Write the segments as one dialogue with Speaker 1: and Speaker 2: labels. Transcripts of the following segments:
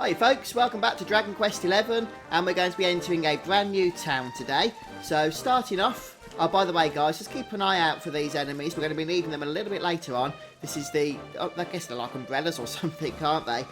Speaker 1: Hi folks, welcome back to Dragon Quest XI, and we're going to be entering a brand new town today. So starting off, oh by the way guys, just keep an eye out for these enemies. We're going to be needing them a little bit later on. This is the, I guess they're like umbrellas or something, can't they?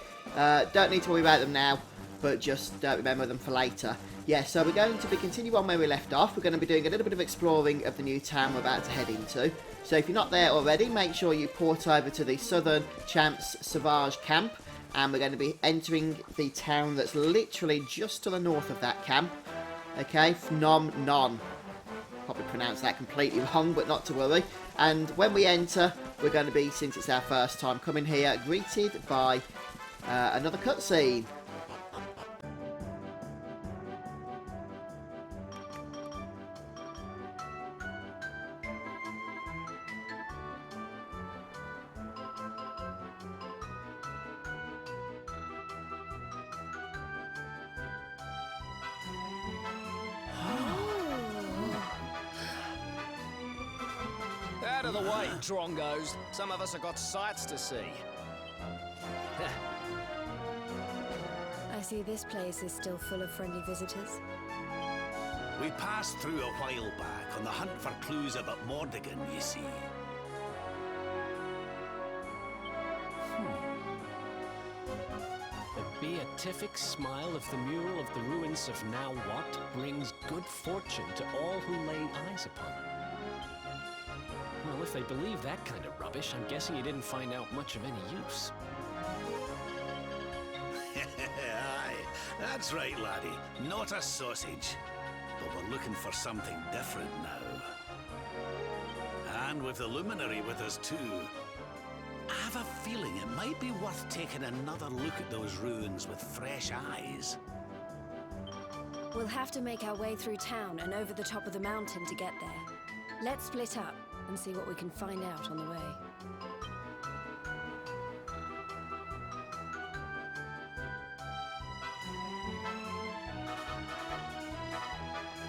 Speaker 1: Don't need to worry about them now, but just remember them for later. Yeah, so we're going to be continuing on where we left off. We're going to be doing a little bit of exploring of the new town we're about to head into. So if you're not there already, make sure you port over to the Southern Champs Sauvage camp. And we're going to be entering the town that's literally just to the north of that camp. Okay, Phnom Nonh. Probably pronounced that completely wrong, but not to worry. And when we enter, we're going to be, since it's our first time coming here, greeted by another cutscene.
Speaker 2: Out of the way, drongos. Some of us have got sights to see.
Speaker 3: I see this place is still full of friendly visitors.
Speaker 4: We passed through a while back on the hunt for clues about Mordigan, you see.
Speaker 5: The beatific smile of the mule of the ruins of now what brings good fortune to all who lay eyes upon it. Well, if they believe that kind of rubbish, I'm guessing you didn't find out much of any use.
Speaker 4: Aye, that's right, laddie. Not a sausage. But we're looking for something different now. And with the Luminary with us too. I have a feeling it might be worth taking another look at those ruins with fresh eyes.
Speaker 3: We'll have to make our way through town and over the top of the mountain to get there. Let's split up and see what we can find out on the way.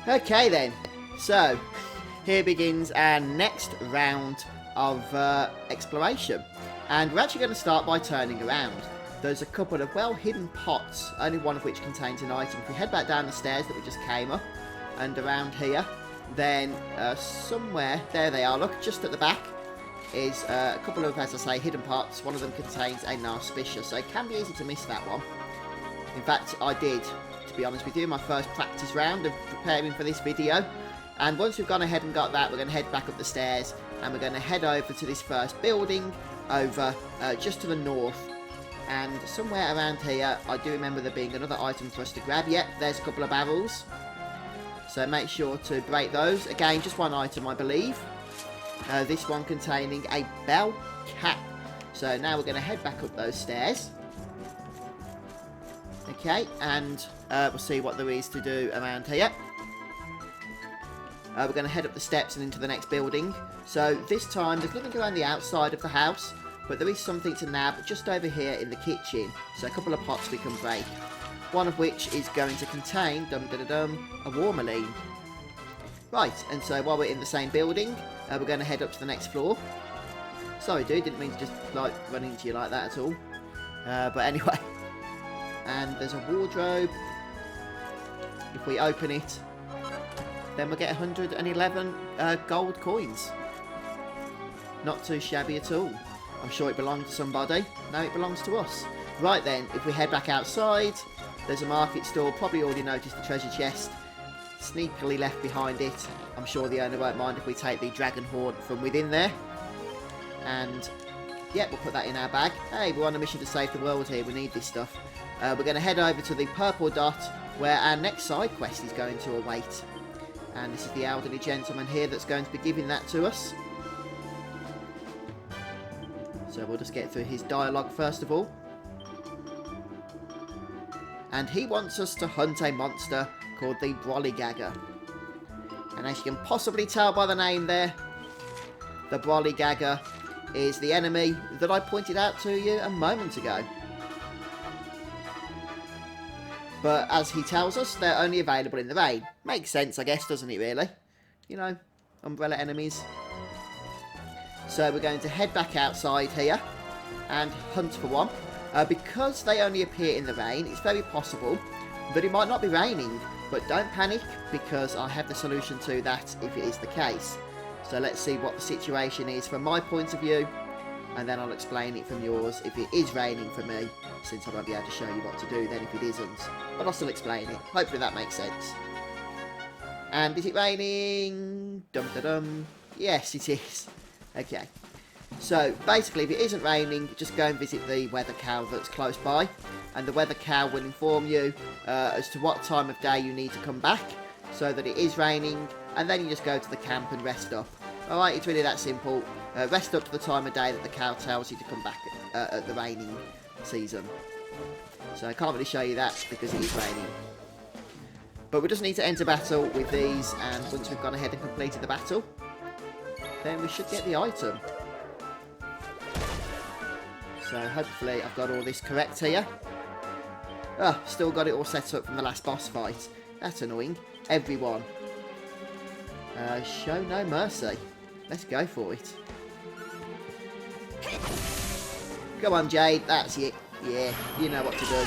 Speaker 1: Okay then, so here begins our next round of exploration. And we're actually going to start by turning around. There's a couple of well-hidden pots, only one of which contains an item. If we head back down the stairs that we just came up, and around here, then somewhere, there they are, look, just at the back, is a couple of, as I say, hidden pots. One of them contains a Narcissus, so it can be easy to miss that one. In fact, I did, to be honest with you, my first practice round of preparing for this video. And once we've gone ahead and got that, we're going to head back up the stairs, and we're going to head over to this first building, over just to the north. And somewhere around here, I do remember there being another item for us to grab. Yep, there's a couple of barrels. So make sure to break those. Again, just one item, I believe. This one containing a bell cap. So now we're going to head back up those stairs. Okay, and we'll see what there is to do around here. We're going to head up the steps and into the next building. So this time, there's nothing around the outside of the house, but there is something to nab just over here in the kitchen. So a couple of pots we can break. One of which is going to contain, a warmaline. Right, and so while we're in the same building, we're going to head up to the next floor. Sorry dude, didn't mean to just like run into you like that at all. But anyway. And there's a wardrobe. If we open it, then we'll get 111 gold coins. Not too shabby at all. I'm sure it belonged to somebody. No, it belongs to us. Right then, if we head back outside, there's a market stall. Probably already noticed the treasure chest. Sneakily left behind it. I'm sure the owner won't mind if we take the dragon horn from within there. And, yeah, we'll put that in our bag. Hey, we're on a mission to save the world here. We need this stuff. We're going to head over to the purple dot, where our next side quest is going to await. And this is the elderly gentleman here that's going to be giving that to us. So we'll just get through his dialogue first of all. And he wants us to hunt a monster called the Brollygagger. And as you can possibly tell by the name there, the Brollygagger is the enemy that I pointed out to you a moment ago. But as he tells us, they're only available in the rain. Makes sense, I guess, doesn't it, really? You know, umbrella enemies. So we're going to head back outside here and hunt for one. Because they only appear in the rain, it's very possible that it might not be raining. But don't panic, because I have the solution to that if it is the case. So let's see what the situation is from my point of view, and then I'll explain it from yours if it is raining for me, since I won't be able to show you what to do then if it isn't. But I'll still explain it. Hopefully that makes sense. And is it raining? Dum da dum. Yes, it is. Okay. So basically, if it isn't raining, just go and visit the weather cow that's close by, and the weather cow will inform you as to what time of day you need to come back, so that it is raining, and then you just go to the camp and rest up. Alright, it's really that simple. Rest up to the time of day that the cow tells you to come back at the raining season. So I can't really show you that because it is raining. But we just need to enter battle with these, and once we've gone ahead and completed the battle, then we should get the item. So hopefully I've got all this correct here. Oh, still got it all set up from the last boss fight. That's annoying. Everyone. Show no mercy. Let's go for it. Go on, Jade. That's it. Yeah, you know what to do.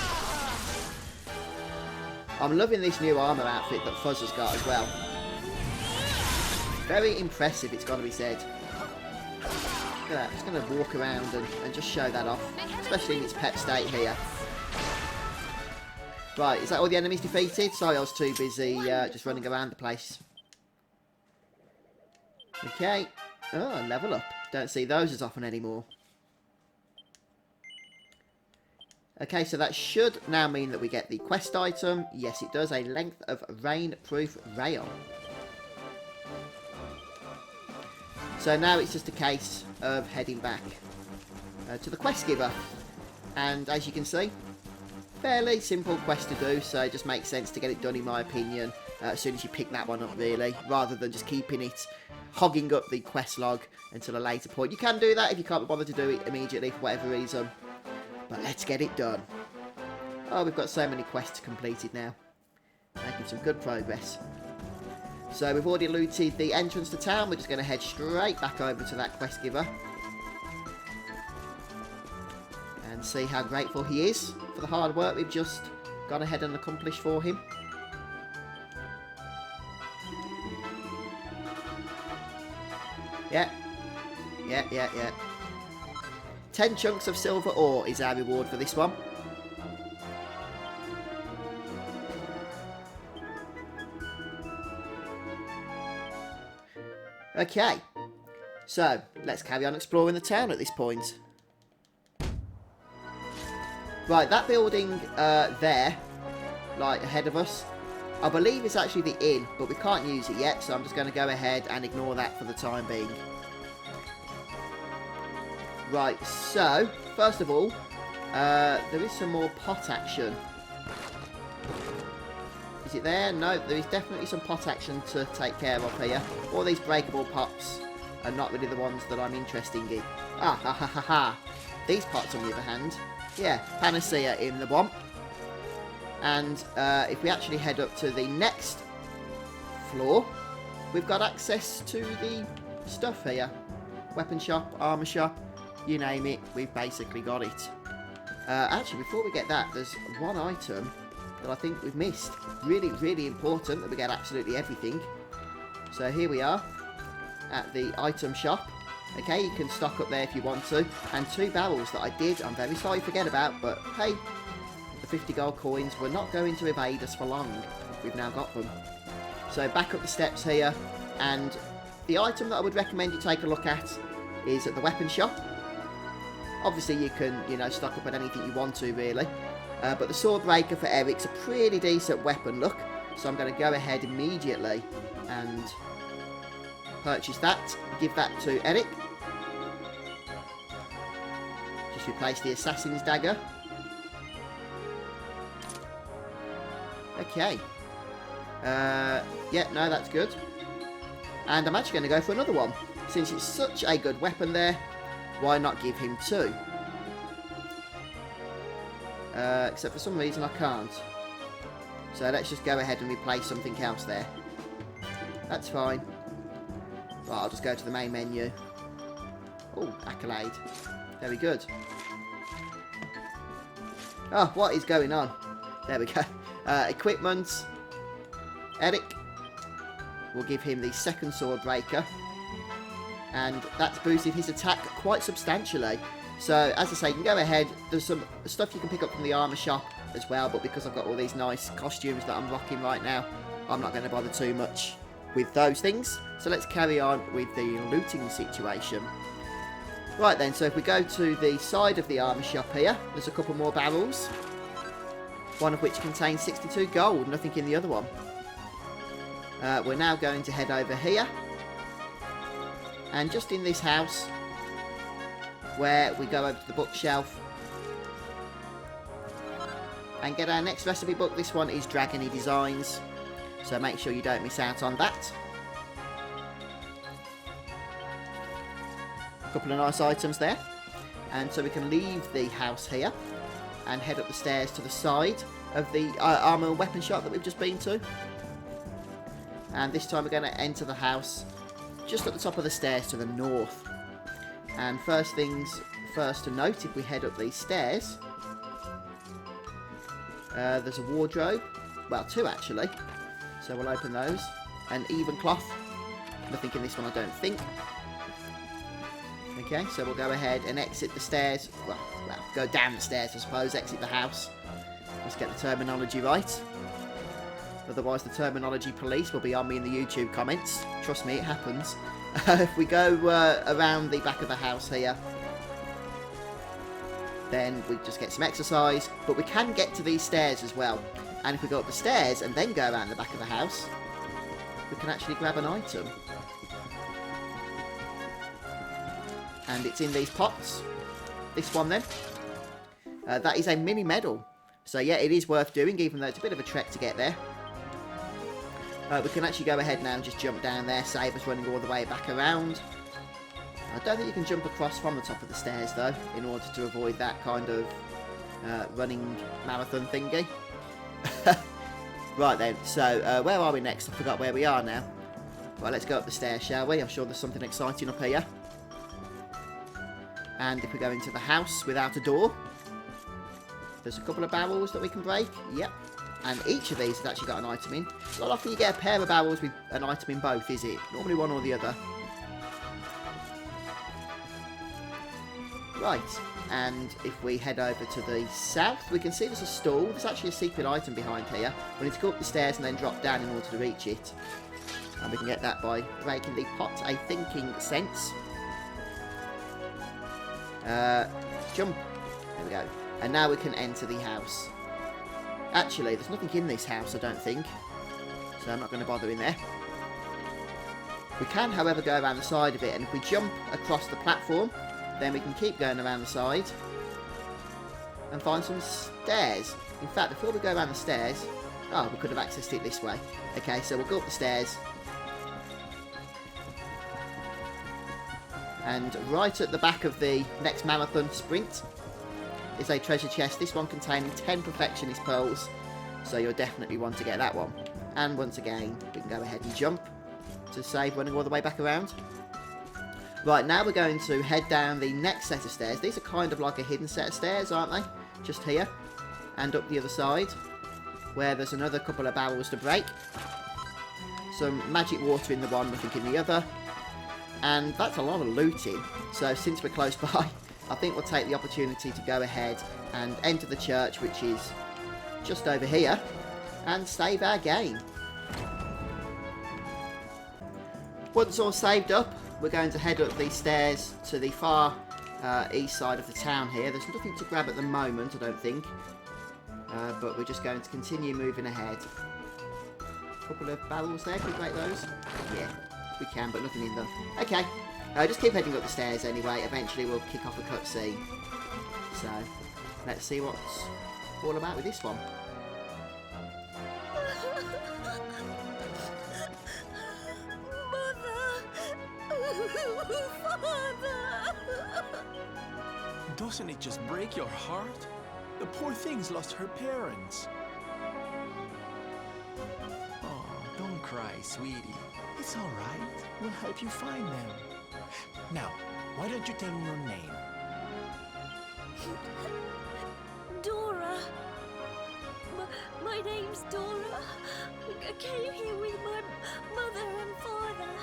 Speaker 1: I'm loving this new armour outfit that Fuzz has got as well. Very impressive, it's got to be said. Look at that, it's going to walk around and just show that off, especially in its pet state here. Right, is that all the enemies defeated? Sorry, I was too busy just running around the place. Okay. Oh, level up. Don't see those as often anymore. Okay, so that should now mean that we get the quest item. Yes, it does. A length of rainproof rail. So now it's just a case of heading back to the quest giver. And as you can see, fairly simple quest to do, so it just makes sense to get it done in my opinion as soon as you pick that one up really, rather than just keeping it, hogging up the quest log until a later point. You can do that if you can't be bothered to do it immediately for whatever reason, but let's get it done. Oh, we've got so many quests completed now, making some good progress. So we've already looted the entrance to town. We're just going to head straight back over to that quest giver and see how grateful he is for the hard work we've just gone ahead and accomplished for him. Yeah. 10 chunks of silver ore is our reward for this one. Okay, so let's carry on exploring the town at this point. Right, that building there, like ahead of us, I believe it's actually the inn, but we can't use it yet, so I'm just going to go ahead and ignore that for the time being. Right, so, first of all, there is some more pot action. Is it there? No, there is definitely some pot action to take care of here. All these breakable pots are not really the ones that I'm interested in. Ah, ha ha ha ha. These pots, on the other hand, yeah, panacea in the womp. And if we actually head up to the next floor, we've got access to the stuff here. Weapon shop, armour shop, you name it, we've basically got it. Actually, before we get that, there's one item that I think we've missed. Really, really important that we get absolutely everything. So here we are at the item shop. Okay, you can stock up there if you want to. And 2 barrels that I'm very sorry to forget about, but hey, the 50 gold coins were not going to evade us for long. We've now got them. So back up the steps here, and the item that I would recommend you take a look at is at the weapon shop. Obviously you can, you know, stock up at anything you want to really. But the sword breaker for Eric's a pretty decent weapon look, so I'm going to go ahead immediately and purchase that. Give that to Eric. Just replace the assassin's dagger. Okay. Yeah, no, that's good. And I'm actually going to go for another one. Since it's such a good weapon there, why not give him 2? Except for some reason I can't. So let's just go ahead and replace something else there. That's fine. Right, I'll just go to the main menu. Oh, accolade. Very good. Oh, what is going on? There we go. Equipment. Eric. We'll give him the second sword breaker. And that's boosted his attack quite substantially. So, as I say, you can go ahead. There's some stuff you can pick up from the armour shop as well. But because I've got all these nice costumes that I'm rocking right now, I'm not going to bother too much with those things. So let's carry on with the looting situation. Right then, so if we go to the side of the armour shop here, there's a couple more barrels. One of which contains 62 gold, nothing in the other one. We're now going to head over here. And just in this house, where we go over to the bookshelf and get our next recipe book. This one is Dragony Designs, so make sure you don't miss out on that. A couple of nice items there. And so we can leave the house here and head up the stairs to the side of the armour and weapon shop that we've just been to. And this time we're going to enter the house just at the top of the stairs to the north. And first things first to note, if we head up these stairs, there's a wardrobe. Well, two actually. So we'll open those. An even cloth. Nothing in this one, I don't think. Okay, so we'll go ahead and exit the stairs. Well, go down the stairs, I suppose. Exit the house. Let's get the terminology right. Otherwise, the terminology police will be on me in the YouTube comments. Trust me, it happens. If we go around the back of the house here, then we just get some exercise. But we can get to these stairs as well. And if we go up the stairs and then go around the back of the house, we can actually grab an item. And it's in these pots. This one then. That is a mini medal. So yeah, it is worth doing, even though it's a bit of a trek to get there. We can actually go ahead now and just jump down there, save us running all the way back around. I don't think you can jump across from the top of the stairs though, in order to avoid that kind of running marathon thingy. Right then, so where are we next? I forgot where we are now. Right, let's go up the stairs, shall we? I'm sure there's something exciting up here. And if we go into the house without a door, there's a couple of barrels that we can break. Yep. And each of these has actually got an item in. Not often you get a pair of barrels with an item in both, is it? Normally one or the other. Right. And if we head over to the south, we can see there's a stall. There's actually a secret item behind here. We need to go up the stairs and then drop down in order to reach it. And we can get that by breaking the pot, a thinking sense. Jump. There we go. And now we can enter the house. Actually, there's nothing in this house, I don't think. So I'm not going to bother in there. We can, however, go around the side of it. And if we jump across the platform, then we can keep going around the side and find some stairs. In fact, before we go around the stairs... Oh, we could have accessed it this way. Okay, so we'll go up the stairs. And right at the back of the next marathon sprint is a treasure chest. This one containing 10 perfectionist pearls. So you'll definitely want to get that one. And once again, we can go ahead and jump to save running all the way back around. Right, now we're going to head down the next set of stairs. These are kind of like a hidden set of stairs, aren't they? Just here. And up the other side, where there's another couple of barrels to break. Some magic water in the one, nothing in the other. And that's a lot of looting. So since we're close by, I think we'll take the opportunity to go ahead and enter the church, which is just over here, and save our game. Once all saved up, we're going to head up these stairs to the far east side of the town here. There's nothing to grab at the moment, I don't think. But we're just going to continue moving ahead. A couple of barrels there, can we break those? Yeah, we can, but nothing in them. Okay, just keep heading up the stairs anyway. Eventually we'll kick off a cutscene. So, let's see what's all about with this one.
Speaker 6: Doesn't it just break your heart? The poor thing's lost her parents. Oh, don't cry, sweetie. It's all right. We'll help you find them. Now, why don't you tell me your name?
Speaker 3: Dora.
Speaker 7: My name's Dora. I came here with my mother and father,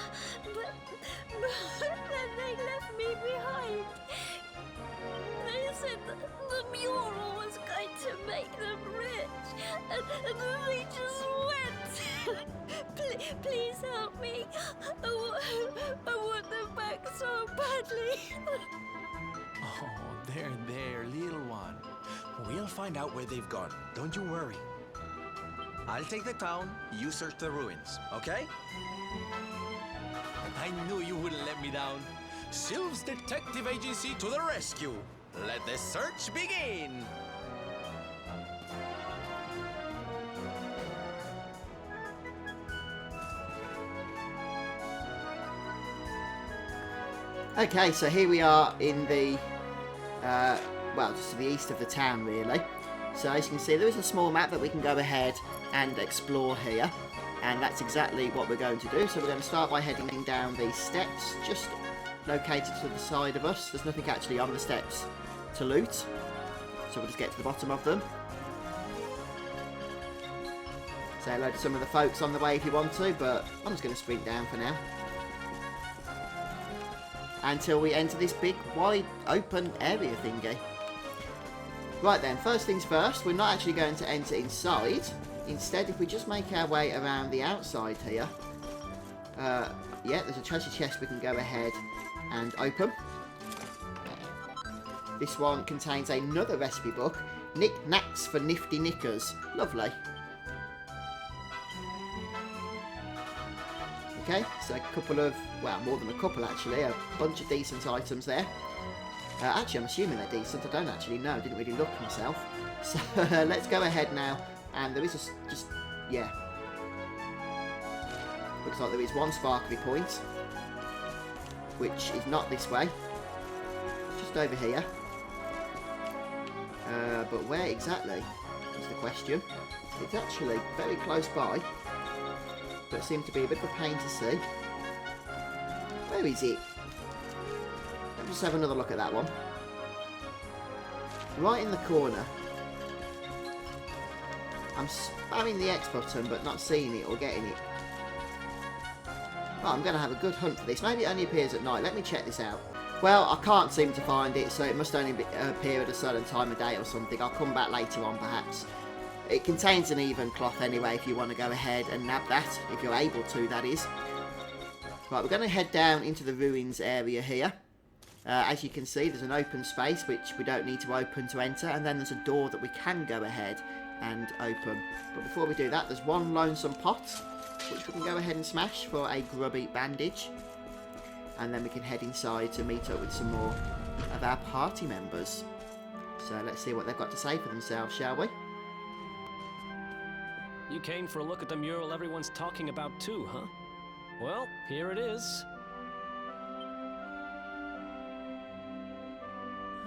Speaker 7: but then they left me behind. They said the mural was going to make them rich, and then they just went. Please help me. I want them back so badly.
Speaker 6: Oh, there, little one. We'll find out where they've gone. Don't you worry. I'll take the town, you search the ruins, okay? I knew you wouldn't let me down. Sylph's Detective Agency to the rescue. Let the search begin.
Speaker 1: Okay, so here we are in the, well, just to the east of the town, really. So as you can see, there is a small map that we can go ahead and explore here. And that's exactly what we're going to do. So we're going to start by heading down these steps, just located to the side of us. There's nothing actually on the steps to loot. So we'll just get to the bottom of them. Say hello to some of the folks on the way if you want to, but I'm just going to sprint down for now. Until we enter this big, wide, open area thingy. Right then, first things first, we're not actually going to enter inside. Instead, if we just make our way around the outside here, yeah, there's a treasure chest we can go ahead and open. This one contains another recipe book, Knick-Knacks for Nifty Knickers. Lovely. Okay, so a couple of, well, more than a couple actually, a bunch of decent items there. Actually, I'm assuming they're decent. I don't actually know. I didn't really look myself. So let's go ahead now. And there is just, yeah. Looks like there is one sparkly point, which is not this way. Just over here. But where exactly is the question. It's actually very close by, but it seemed to be a bit of a pain to see. Where is it? Let's just have another look at that one. Right in the corner. I'm spamming the X button but not seeing it or getting it. Well, I'm going to have a good hunt for this. Maybe it only appears at night. Let me check this out. Well, I can't seem to find it, so it must only appear at a certain time of day or something. I'll come back later on perhaps. It contains an even cloth anyway if you want to go ahead and nab that, if you're able to, that is. Right, we're going to head down into the ruins area here. As you can see, there's an open space which we don't need to open to enter, and then there's a door that we can go ahead and open. But before we do that, there's one lonesome pot which we can go ahead and smash for a grubby bandage, and then we can head inside to meet up with some more of our party members. So let's see what they've got to say for themselves, shall we?
Speaker 5: You came for a look at the mural everyone's talking about too, huh? Well, here it is.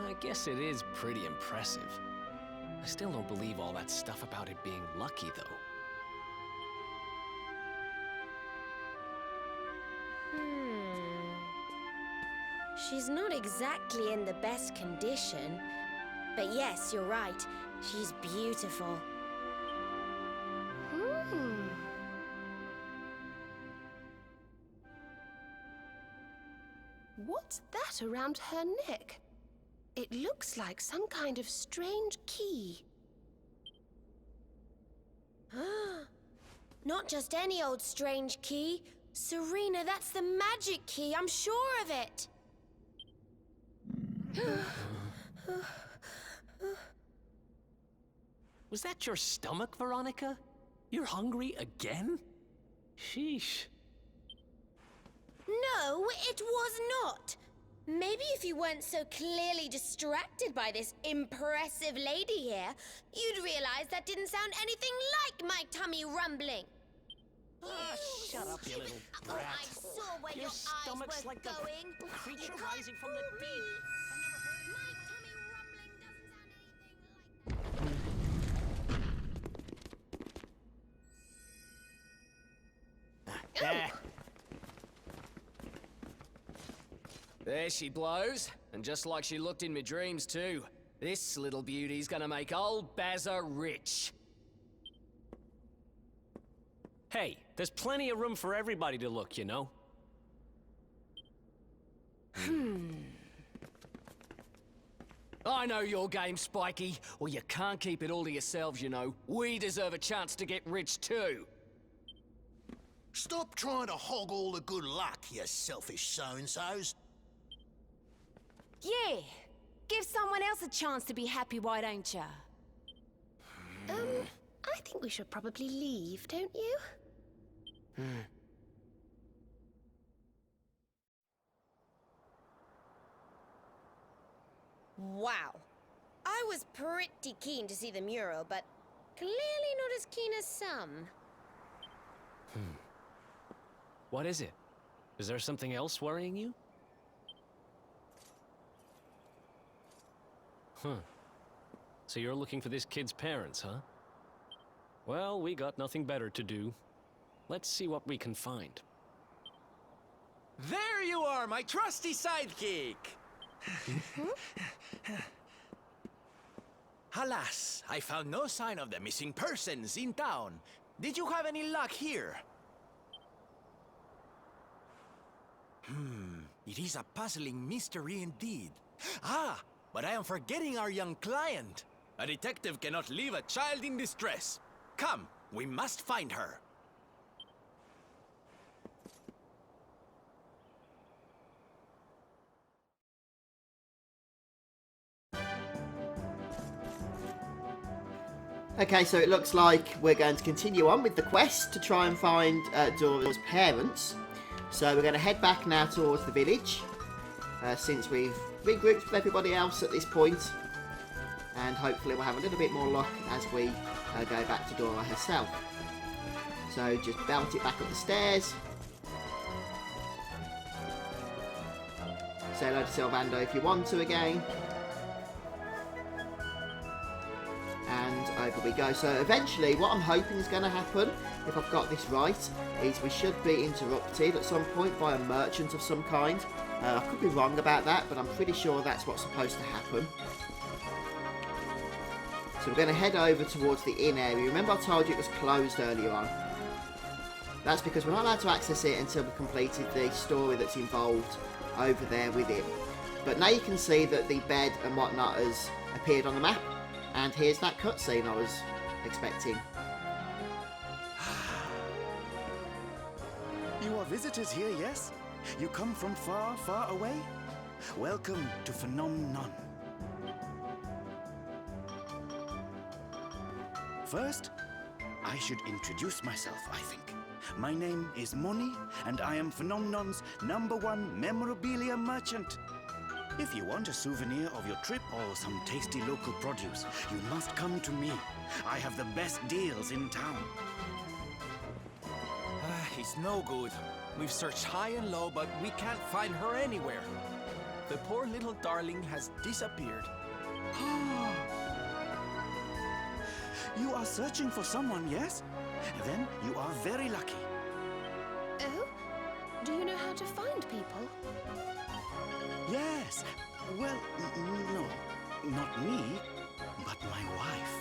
Speaker 5: I guess it is pretty impressive. I still don't believe all that stuff about it being lucky, though.
Speaker 7: She's not exactly in the best condition. But yes, you're right. She's beautiful.
Speaker 8: What's that around her neck? It looks like some kind of strange key.
Speaker 7: Not just any old strange key. Serena, that's the magic key. I'm sure of it.
Speaker 5: Was that your stomach, Veronica? You're hungry again? Sheesh.
Speaker 7: No, it was not. Maybe if you weren't so clearly distracted by this impressive lady here, you'd realize that didn't sound anything like my tummy rumbling.
Speaker 5: Shut up, you little brat.
Speaker 7: Oh, I saw where
Speaker 5: Your
Speaker 7: your eyes
Speaker 5: stomach's
Speaker 7: were
Speaker 5: like the
Speaker 7: going.
Speaker 5: creature
Speaker 7: You can't
Speaker 5: rising from the
Speaker 7: fool
Speaker 5: deep.
Speaker 7: me. My tummy rumbling doesn't sound anything like that.
Speaker 2: There she blows, and just like she looked in my dreams too. This little beauty's gonna make old Bazza rich.
Speaker 5: Hey, there's plenty of room for everybody to look, you know?
Speaker 2: I know your game, Spiky. Well, you can't keep it all to yourselves, you know. We deserve a chance to get rich too.
Speaker 9: Stop trying to hog all the good luck, you selfish so-and-sos.
Speaker 3: Yeah. Give someone else a chance to be happy, why don't ya?
Speaker 8: I think we should probably leave, don't you?
Speaker 7: Wow. I was pretty keen to see the mural, but clearly not as keen as some.
Speaker 5: What is it? Is there something else worrying you? So you're looking for this kid's parents, huh? Well, we got nothing better to do. Let's see what we can find.
Speaker 6: There you are, my trusty sidekick! Alas, I found no sign of the missing persons in town. Did you have any luck here? It is a puzzling mystery indeed. Ah, but I am forgetting our young client. A detective cannot leave a child in distress. Come, we must find her.
Speaker 1: Okay, so it looks like we're going to continue on with the quest to try and find Dora's parents. So we're going to head back now towards the village, since we've regrouped with everybody else at this point. And hopefully we'll have a little bit more luck as we go back to Dora herself. So just belt it back up the stairs. Say hello to Silvando if you want to again. And over we go. So eventually what I'm hoping is going to happen, if I've got this right, is we should be interrupted at some point by a merchant of some kind. I could be wrong about that, but I'm pretty sure that's what's supposed to happen. So we're going to head over towards the inn area. Remember I told you it was closed earlier on? That's because we're not allowed to access it until we've completed the story that's involved over there with it. But now you can see that the bed and whatnot has appeared on the map. And here's that cutscene I was expecting.
Speaker 10: You are visitors here, yes? You come from far, far away? Welcome to Phnom Nonh. First, I should introduce myself, I think. My name is Moni, and I am Phnom Nohn's #1 memorabilia merchant. If you want a souvenir of your trip or some tasty local produce, you must come to me. I have the best deals in town.
Speaker 6: It's no good. We've searched high and low, but we can't find her anywhere. The poor little darling has disappeared.
Speaker 10: You are searching for someone, yes? Then you are very lucky.
Speaker 8: Oh? Do you know how to find people?
Speaker 10: Yes. Well, no. Not me, but my wife.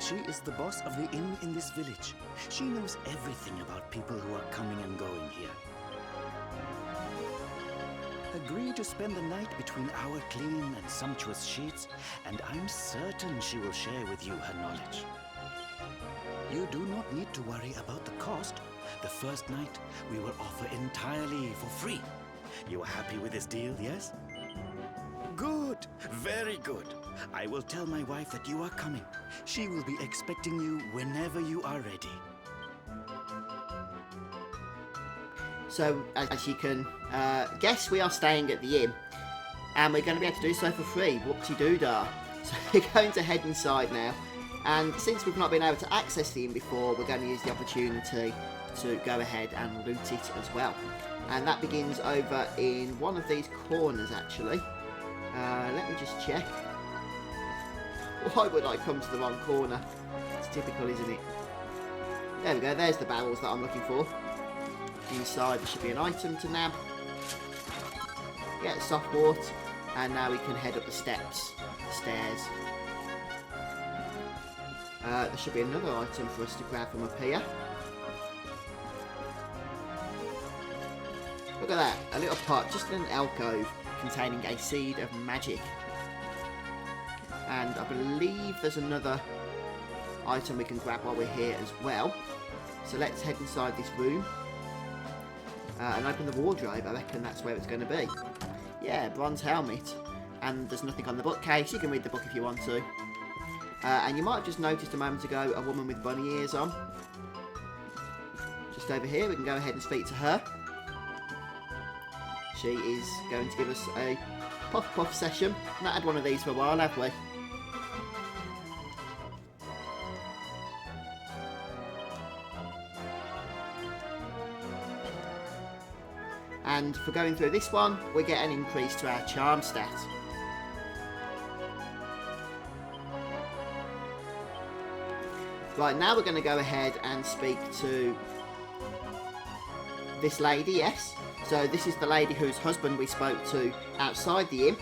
Speaker 10: She is the boss of the inn in this village. She knows everything about people who are coming and going here. Agree to spend the night between our clean and sumptuous sheets, and I'm certain she will share with you her knowledge. You do not need to worry about the cost. The first night we will offer entirely for free. You are happy with this deal, yes? Good, very good. I will tell my wife that you are coming. She will be expecting you whenever you are ready.
Speaker 1: So, as you can guess, we are staying at the inn. And we're going to be able to do so for free. Whoop-de-doo-dah. So we're going to head inside now. And since we've not been able to access the inn before, we're going to use the opportunity to go ahead and loot it as well. And that begins over in one of these corners, actually. Let me just check. Why would I come to the wrong corner? It's typical, isn't it? There we go, there's the barrels that I'm looking for. Inside there should be an item to nab. Get soft wort. And now we can head up the steps, the stairs. There should be another item for us to grab from up here. Look at that, a little pot, just in an alcove, containing a seed of magic. And I believe there's another item we can grab while we're here as well. So let's head inside this room. And open the wardrobe, I reckon that's where it's going to be. Yeah, bronze helmet. And there's nothing on the bookcase, you can read the book if you want to. And you might have just noticed a moment ago a woman with bunny ears on. Just over here, we can go ahead and speak to her. She is going to give us a puff session. Not had one of these for a while, have we? And for going through this one, we get an increase to our charm stat. Right, now we're going to go ahead and speak to this lady, yes. So this is the lady whose husband we spoke to outside the inn.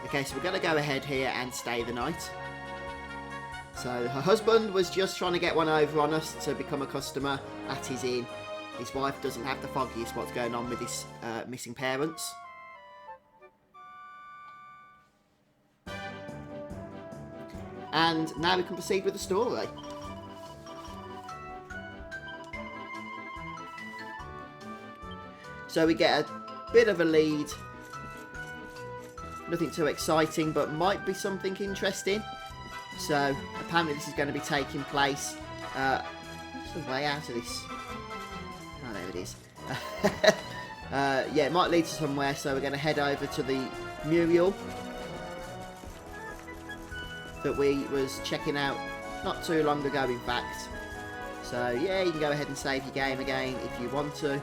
Speaker 1: Okay, so we're going to go ahead here and stay the night. So her husband was just trying to get one over on us to become a customer at his inn. His wife doesn't have the foggiest what's going on with his missing parents. And now we can proceed with the story. So we get a bit of a lead. Nothing too exciting, but might be something interesting. So apparently this is going to be taking place. What's the way out of this? Oh, there it is. Yeah, it might lead to somewhere. So we're going to head over to the mural that we was checking out not too long ago, in fact. So yeah, you can go ahead and save your game again if you want to.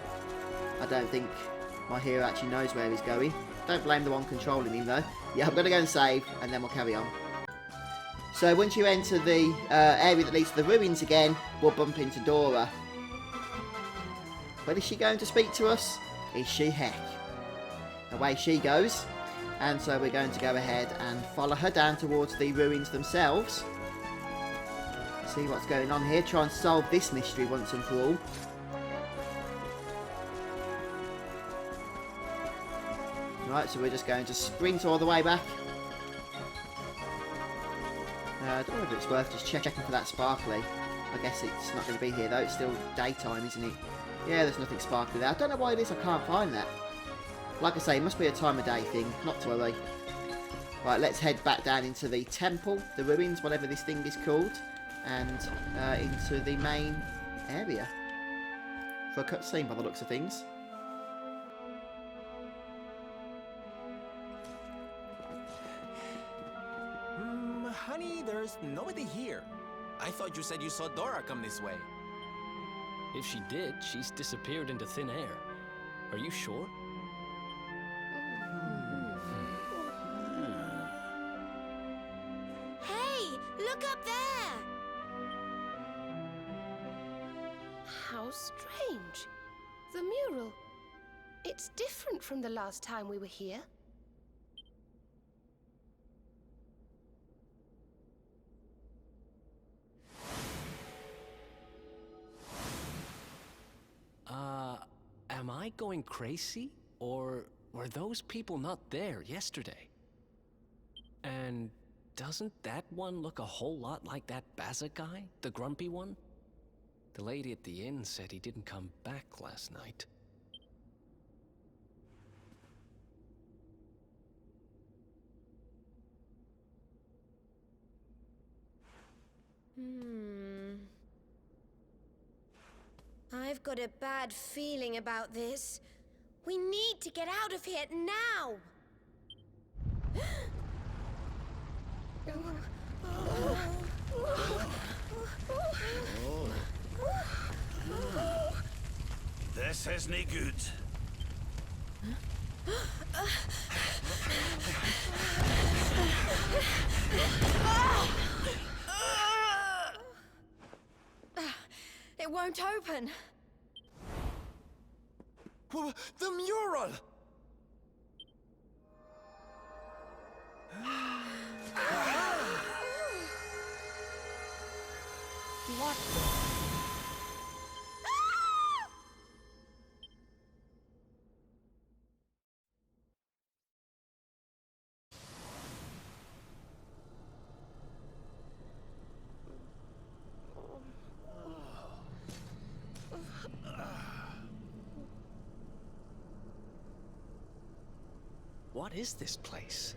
Speaker 1: I don't think my hero actually knows where he's going. Don't blame the one controlling him though. Yeah, I'm going to go and save and then we'll carry on. So once you enter the area that leads to the ruins again, we'll bump into Dora. But is she going to speak to us? Is she? Heck. Away she goes. And so we're going to go ahead and follow her down towards the ruins themselves. See what's going on here. Try and solve this mystery once and for all. Right, so we're just going to sprint all the way back. I don't know if it's worth just checking for that sparkly. I guess it's not going to be here though. It's still daytime, isn't it? Yeah, there's nothing sparkly there. I don't know why it is I can't find that. Like I say, it must be a time of day thing, not to worry. Right, let's head back down into the temple, the ruins, whatever this thing is called, and into the main area for a cutscene by the looks of things.
Speaker 6: Honey, there's nobody here. I thought you said you saw Dora come this way.
Speaker 5: If she did, she's disappeared into thin air. Are you sure?
Speaker 7: Hey, look up there!
Speaker 8: How strange. The mural. It's different from the last time we were here.
Speaker 5: Am I going crazy? Or were those people not there yesterday? And doesn't that one look a whole lot like that Baza guy? The grumpy one? The lady at the inn said he didn't come back last night.
Speaker 7: I've got a bad feeling about this. We need to get out of here now!
Speaker 4: This isn't good.
Speaker 3: won't open.
Speaker 6: The mural!
Speaker 3: What?
Speaker 5: What is this place?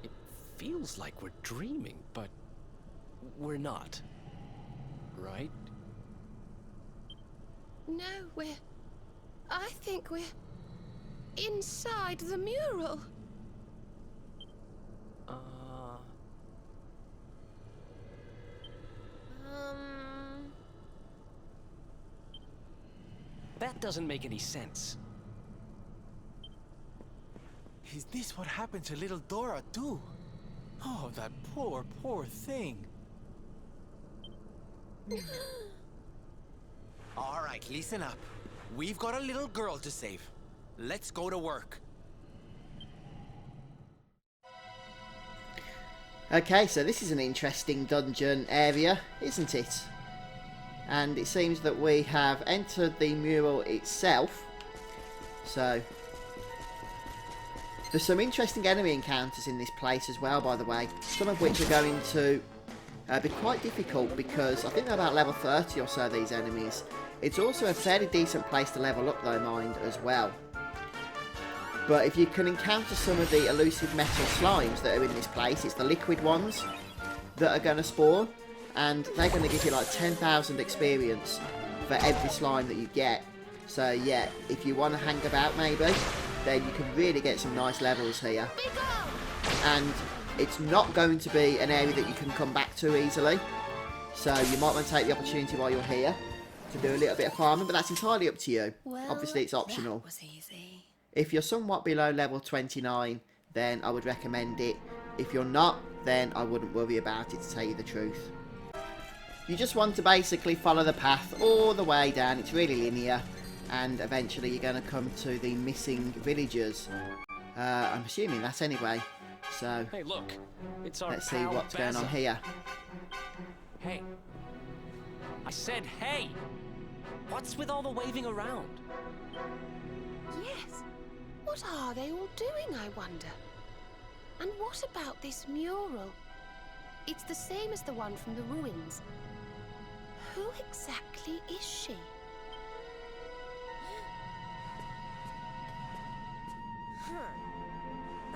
Speaker 5: It feels like we're dreaming, but we're not. Right?
Speaker 8: No, I think we're inside the mural.
Speaker 5: That doesn't make any sense.
Speaker 6: Is this what happened to little Dora, too? Oh, that poor, poor thing. All right, listen up. We've got a little girl to save. Let's go to work.
Speaker 1: Okay, so this is an interesting dungeon area, isn't it? And it seems that we have entered the mural itself. So there's some interesting enemy encounters in this place as well, by the way. Some of which are going to be quite difficult because I think they're about level 30 or so, these enemies. It's also a fairly decent place to level up though, mind, as well. But if you can encounter some of the elusive metal slimes that are in this place, it's the liquid ones that are going to spawn. And they're going to give you like 10,000 experience for every slime that you get. So yeah, if you want to hang about maybe, then you can really get some nice levels here. And it's not going to be an area that you can come back to easily. So you might want to take the opportunity while you're here to do a little bit of farming, but that's entirely up to you.
Speaker 3: Well,
Speaker 1: obviously it's optional.
Speaker 3: That was easy.
Speaker 1: If you're somewhat below level 29, then I would recommend it. If you're not, then I wouldn't worry about it, to tell you the truth. You just want to basically follow the path all the way down. It's really linear. And eventually you're going to come to the missing villagers. I'm assuming that anyway. So,
Speaker 5: hey, look. It's our
Speaker 1: let's see
Speaker 5: pal
Speaker 1: what's going on
Speaker 5: Baza.
Speaker 1: here.
Speaker 5: Hey. I said hey! What's with all the waving around?
Speaker 8: Yes. What are they all doing, I wonder? And what about this mural? It's the same as the one from the ruins. Who exactly is she?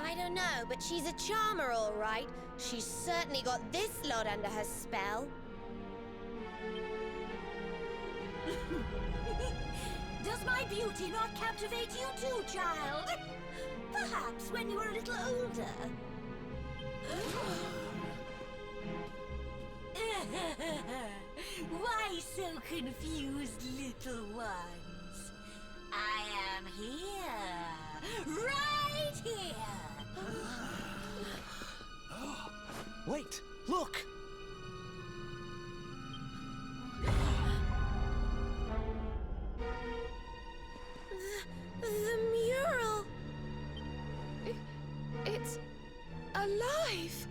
Speaker 7: I don't know, but she's a charmer, all right. She's certainly got this lot under her spell.
Speaker 11: Does my beauty not captivate you too, child? Perhaps when you were a little older. Why so confused, little ones? I am here. Right here.
Speaker 5: Wait! Look!
Speaker 8: The mural. It's alive.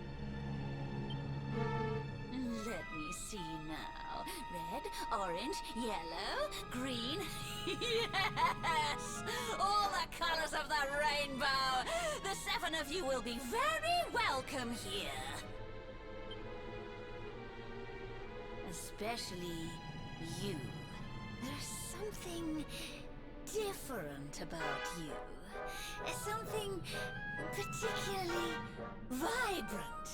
Speaker 11: Let me see now. Red, orange, yellow, green. Yes! All the colors of the rainbow. The 7 of you will be very welcome here. Especially you. There's something different about you. Something particularly vibrant.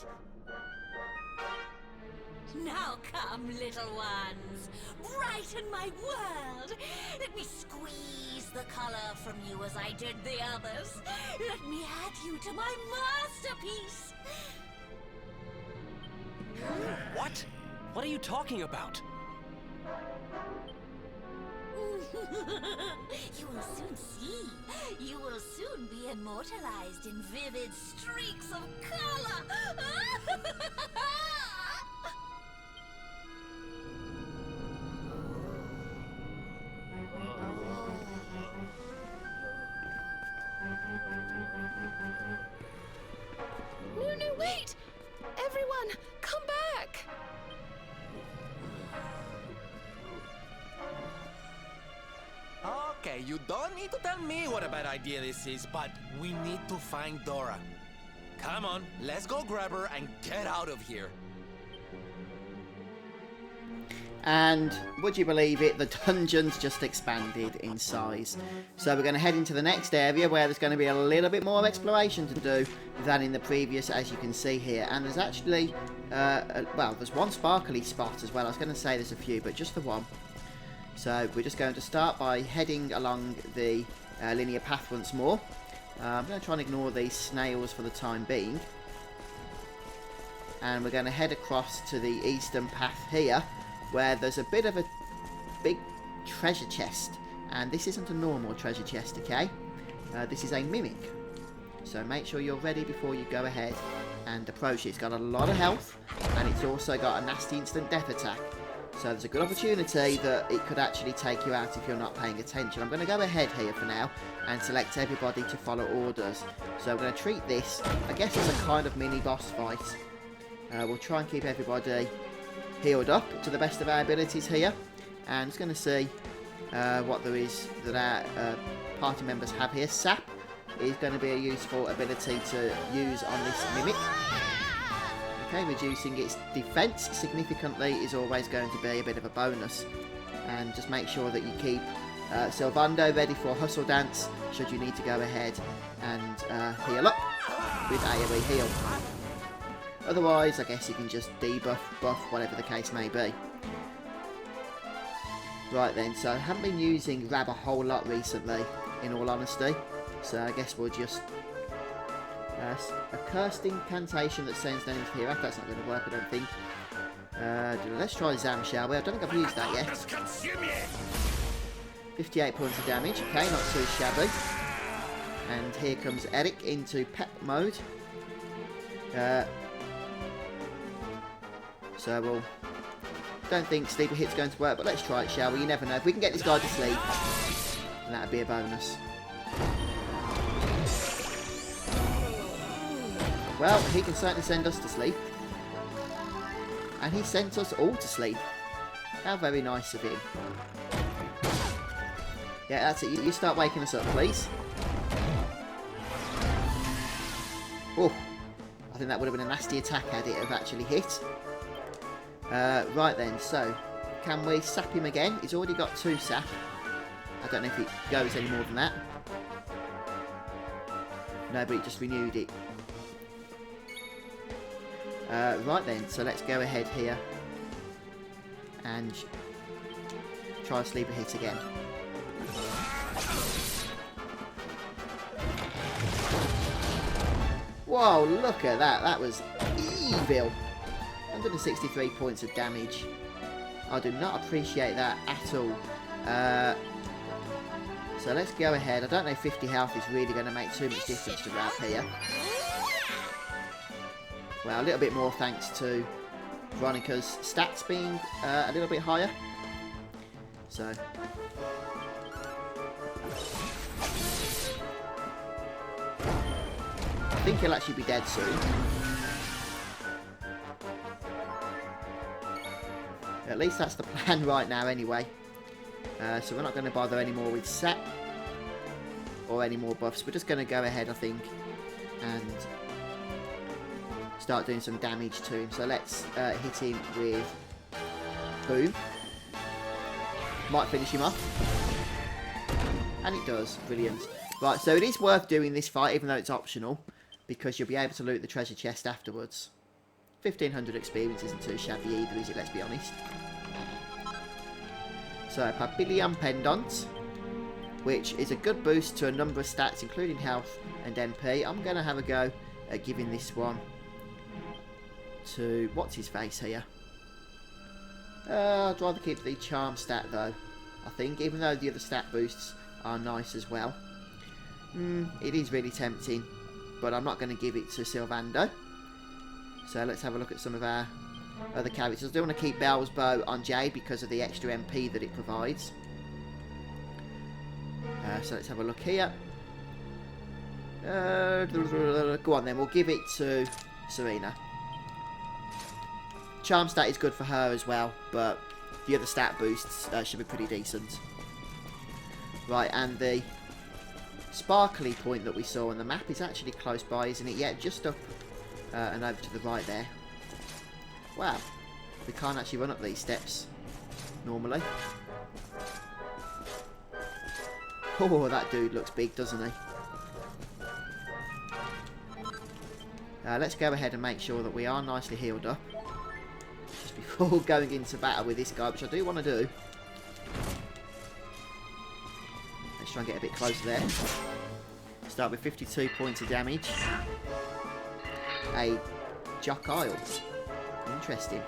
Speaker 11: Now come, little ones. Brighten my world. Let me squeeze the color from you as I did the others. Let me add you to my masterpiece.
Speaker 5: What? What are you talking about?
Speaker 11: You will soon see. You will soon be immortalized in vivid streaks of color.
Speaker 6: don't need to tell me what a bad idea this is, but we need to find Dora. Come on, let's go grab her and get out of here.
Speaker 1: And would you believe it, the dungeon's just expanded in size. So we're going to head into the next area where there's going to be a little bit more exploration to do than in the previous, as you can see here. And there's actually, well, there's one sparkly spot as well. I was going to say there's a few, but just the one. So we're just going to start by heading along the linear path once more. I'm going to try and ignore these snails for the time being. And we're going to head across to the eastern path here, where there's a bit of a big treasure chest. And this isn't a normal treasure chest, okay? This is a mimic. So make sure you're ready before you go ahead and approach it. It's got a lot of health, and it's also got a nasty instant death attack. So there's a good opportunity that it could actually take you out if you're not paying attention. I'm going to go ahead here for now and select everybody to follow orders. So I'm going to treat this, I guess, as a kind of mini boss fight. We'll try and keep everybody healed up to the best of our abilities here, and just going to see what there is that our party members have here. Sap is going to be a useful ability to use on this mimic. Okay, reducing its defense significantly is always going to be a bit of a bonus, and just make sure that you keep Sylvando ready for Hustle Dance should you need to go ahead and heal up with AoE heal. Otherwise, I guess you can just debuff, buff, whatever the case may be. Right then, so I haven't been using Rab a whole lot recently, in all honesty. So I guess we'll just... a cursed incantation that sends enemies to here. That's not going to work, I don't think. Let's try Zam, shall we? I don't think I've used that yet. 58 points of damage. Okay, not too shabby. And here comes Eric into pep mode. So we'll... Don't think Sleeper Hit's going to work, but let's try it, shall we? You never know. If we can get this guy to sleep, then that'd be a bonus. Well, he can certainly send us to sleep. And he sent us all to sleep. How very nice of him. Yeah, that's it. You start waking us up, please. Oh, I think that would have been a nasty attack had it have actually hit. Right then, so can we sap him again? He's already got 2 sap. I don't know if it goes any more than that. No, but it just renewed it. Right then, so let's go ahead here and try a Sleeper Hit again. Whoa, look at that. That was evil. 163 points of damage. I do not appreciate that at all. So let's go ahead. I don't know if 50 health is really going to make too much difference to Rab here. Well, a little bit more thanks to Veronica's stats being a little bit higher. So... I think he'll actually be dead soon. At least that's the plan right now anyway. So we're not going to bother anymore with sap or any more buffs. We're just going to go ahead, I think, and start doing some damage to him. So let's hit him with boom. Might finish him off. And it does. Brilliant. Right, so it is worth doing this fight, even though it's optional, because you'll be able to loot the treasure chest afterwards. 1500 experience isn't too shabby either, is it? Let's be honest. So, Papillion Pendant, which is a good boost to a number of stats, including health and MP. I'm going to have a go at giving this one to... what's his face here? I'd rather keep the charm stat, though, I think, even though the other stat boosts are nice as well. It is really tempting, but I'm not going to give it to Sylvando. So let's have a look at some of our other characters. I do want to keep Bell's bow on Jade because of the extra MP that it provides. So let's have a look here. Go on then, we'll give it to Serena. Charm stat is good for her as well, but the other stat boosts should be pretty decent. Right, and the sparkly point that we saw on the map is actually close by, isn't it? Yeah, just up and over to the right there. Wow, we can't actually run up these steps normally. Oh, that dude looks big, doesn't he? Let's go ahead and make sure that we are nicely healed up just before going into battle with this guy, which I do want to do. Let's try and get a bit closer there. Start with 52 points of damage. A Jock Isle. Interesting.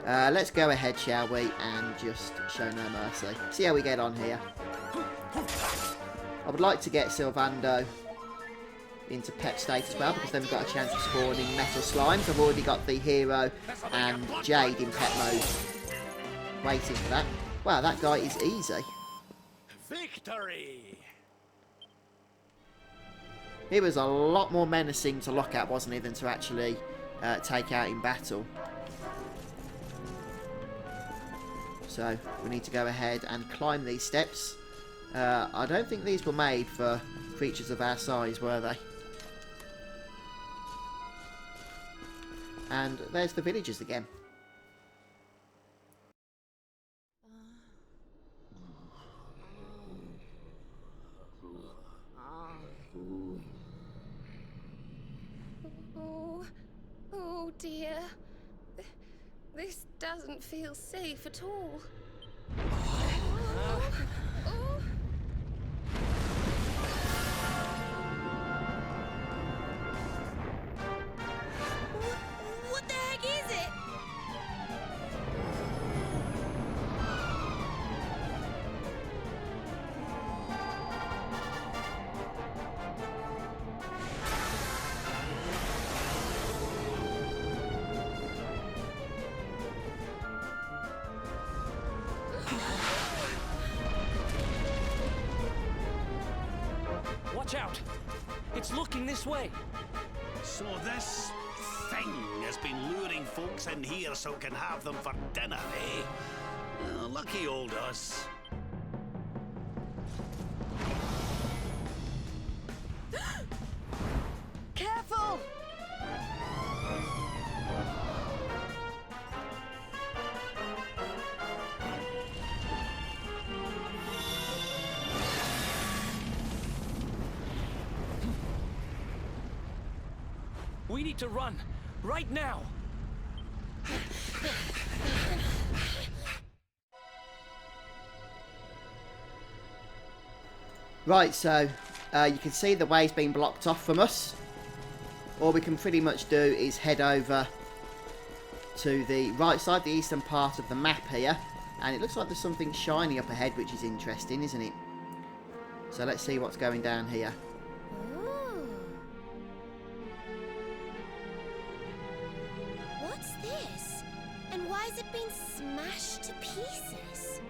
Speaker 1: Let's go ahead, shall we, and just show no mercy. See how we get on here. I would like to get Sylvando into pet state as well, because then we've got a chance of spawning metal slimes. I've already got the hero and Jade in pet mode waiting for that. Wow, that guy is easy.
Speaker 4: Victory!
Speaker 1: He was a lot more menacing to look at, wasn't he, than to actually take out in battle. So we need to go ahead and climb these steps. I don't think these were made for creatures of our size, were they? And there's the villagers again.
Speaker 8: Oh dear. This doesn't feel safe at all.
Speaker 7: What the heck is it?
Speaker 5: Watch out! It's looking this way.
Speaker 4: So this thing has been luring folks in here so it can have them for dinner, eh? Oh, lucky old us.
Speaker 8: Careful!
Speaker 5: We need to run, right now!
Speaker 1: Right, so you can see the way's been blocked off from us. All we can pretty much do is head over to the right side, the eastern part of the map here. And it looks like there's something shiny up ahead, which is interesting, isn't it? So let's see what's going down here.
Speaker 7: What's this? And why has it been smashed to pieces?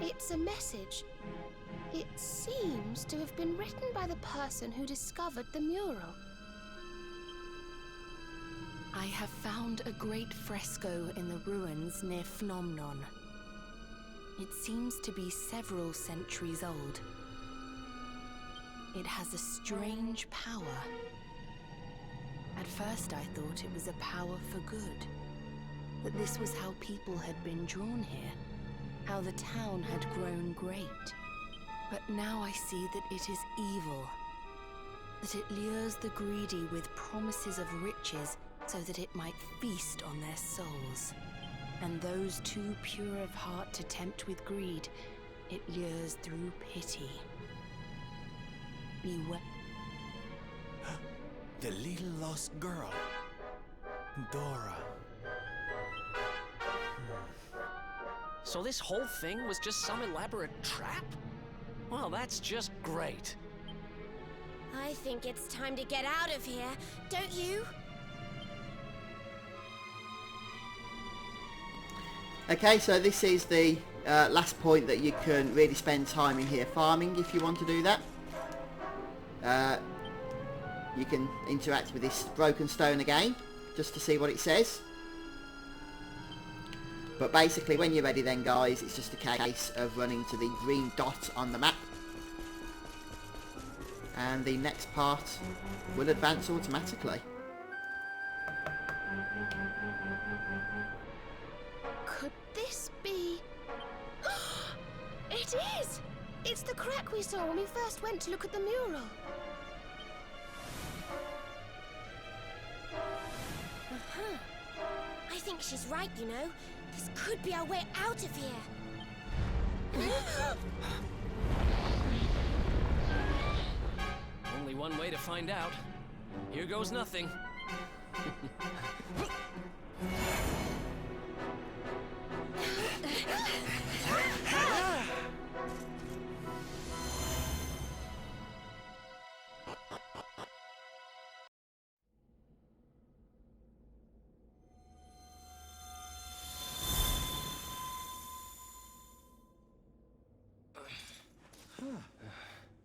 Speaker 8: It's a message. It seems to have been written by the person who discovered the mural.
Speaker 3: I have found a great fresco in the ruins near Phnom Nonh. It seems to be several centuries old. It has a strange power. At first I thought it was a power for good. That this was how people had been drawn here. How the town had grown great. But now I see that it is evil. That it lures the greedy with promises of riches so that it might feast on their souls. And those too pure of heart to tempt with greed, it lures through pity. Beware.
Speaker 6: The little lost girl. Dora.
Speaker 5: So this whole thing was just some elaborate trap? Well, that's just great.
Speaker 7: I think it's time to get out of here, don't you?
Speaker 1: Okay, so this is the last point that you can really spend time in here farming if you want to do that. You can interact with this broken stone again, just to see what it says. But basically, when you're ready then, guys, it's just a case of running to the green dot on the map. And the next part will advance automatically.
Speaker 8: Could this be... It is! It's the crack we saw when we first went to look at the mural.
Speaker 7: I think she's right, you know. This could be our way out of here.
Speaker 5: Only one way to find out. Here goes nothing.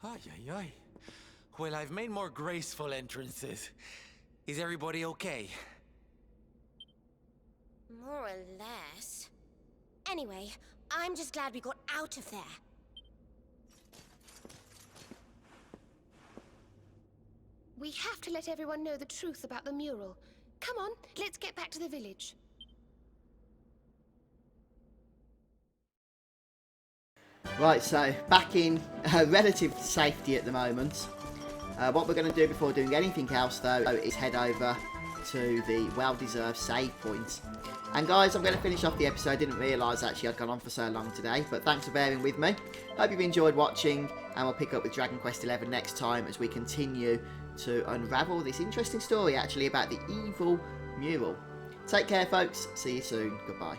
Speaker 6: Ay, ay, ay. Well, I've made more graceful entrances. Is everybody okay?
Speaker 7: More or less. Anyway, I'm just glad we got out of there.
Speaker 8: We have to let everyone know the truth about the mural. Come on, let's get back to the village.
Speaker 1: Right, so back in relative safety at the moment. What we're going to do before doing anything else, though, is head over to the well-deserved save point. And guys, I'm going to finish off the episode. I didn't realise actually I'd gone on for so long today, but thanks for bearing with me. Hope you've enjoyed watching, and we'll pick up with Dragon Quest XI next time as we continue to unravel this interesting story actually about the evil mural. Take care, folks. See you soon. Goodbye.